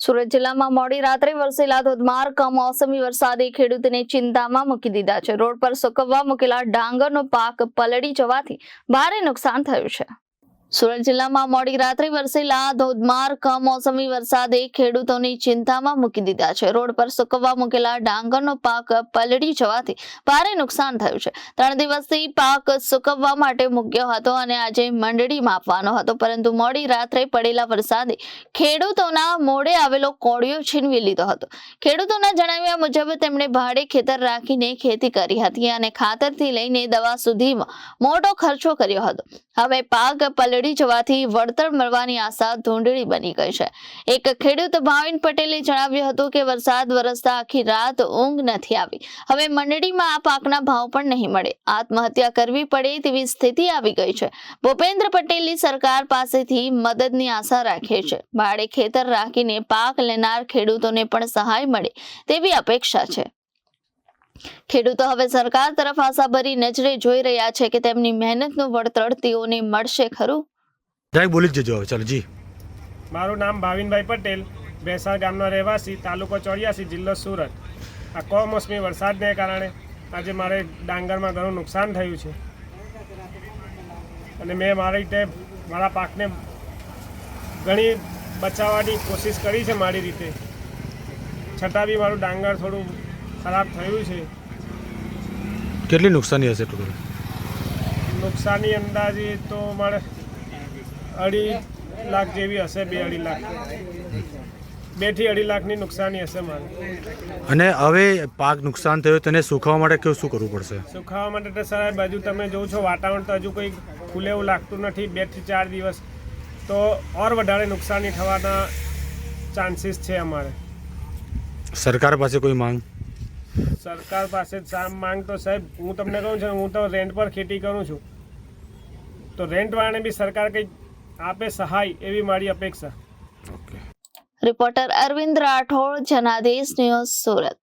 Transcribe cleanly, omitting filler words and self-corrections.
સુરત જિલ્લામાં મોડી રાત્રે વરસેલા ધોધમાર કમોસમી વરસાદે ખેડૂતોને ચિંતામાં મૂકી દીધા છે। રોડ પર સુકવવા મૂકેલા ડાંગરનો પાક પલળી જવાથી ભારે નુકસાન થયું છે। સુરત જિલ્લામાં મોડી રાત્રે વરસેલા ધોધમાર કમોસમી વરસાદે ખેડૂતોની ચિંતામાં મૂકી દીધા છે। રોડ પર સુકવવા મૂકેલા ડાંગરનો પાક પલળી જવાથી ભારે નુકસાન થયું છે। 3 દિવસથી પાક સુકવવા માટે મૂક્યો હતો અને આજે મંડળીમાં આપવાનો હતો, પરંતુ મોડી રાત્રે પડેલા વરસાદે ખેડૂતોના મોઢે આવેલો કોળિયો છીનવી લીધો હતો। ખેડૂતોના જણાવ્યા મુજબ તેમણે ભાડે ખેતર રાખીને ખેતી કરી હતી અને ખાતરથી લઈને દવા સુધીમાં મોટો ખર્ચો કર્યો હતો। હવે પાક પલળી જવાથી વળતર મળવાની આશા ધૂંધળી બની ગઈ છે। એક ખેડૂત ભાવિન પટેલે જણાવ્યું હતું કે વરસાદ વરસતા આખી રાત ઊંઘ નથી આવી। હવે મંડળીમાં આ પાકના ભાવ પણ નહીં મળે, આત્મહત્યા કરવી પડે તેવી સ્થિતિ આવી ગઈ છે। ભૂપેન્દ્ર પટેલની સરકાર પાસેથી મદદની આશા રાખે છે। ભાડે ખેતર રાખીને પાક લેનાર ખેડૂતોને પણ સહાય મળે તેવી અપેક્ષા છે। ખેડૂતો હવે સરકાર તરફ આશાભરી નજરે જોઈ રહ્યા છે કે તેમની મહેનતનું વળતર તેઓને મળશે ખરું। બોલી જ જજો ચાલો જી। મારું નામ ભાવિનભાઈ પટેલ, ભેસાણ ગામનો રહેવાસી, તાલુકો 84, જિલ્લો સુરત। આ કમોસમી વરસાદને કારણે આજે મારે ડાંગરમાં ઘણું નુકસાન થયું છે અને મેં મારી રીતે મારા પાકને ઘણી બચાવવાની કોશિશ કરી છે મારી રીતે, છતાં બી મારું ડાંગર થોડું ખરાબ થયું છે। કેટલી નુકસાની હશે ટોટલ? નુકસાની અંદાજે તો મારે 2.5 લાખ જેવી હશે, 2-2.5 લાખ, 2 થી 2.5 લાખની નુકસાની હશે મારે। અને હવે પાક નુકસાન થયો તેને સુખાવા માટે શું કરવું પડશે? સુખાવા માટે તો સાહેબ હજુ તમે જોવો છો વાતાવરણ તો હજુ કોઈ ખુલે એવું લાગતું નથી। 2 થી 4 દિવસ તો ઓર વધારે નુકસાની થવાના ચાન્સીસ છે અમારે। સરકાર પાસે કોઈ માંગ? સરકાર પાસે માંગ તો સાહેબ હું તમને કહું છું, હું તો રેન્ટ પર ખેતી કરું છું, તો રેન્ટવાળાને બી સરકાર કંઈક આપે સહાય એવી મારી અપેક્ષા। Reporter Arvind Rathod, Janadesh news, Surat.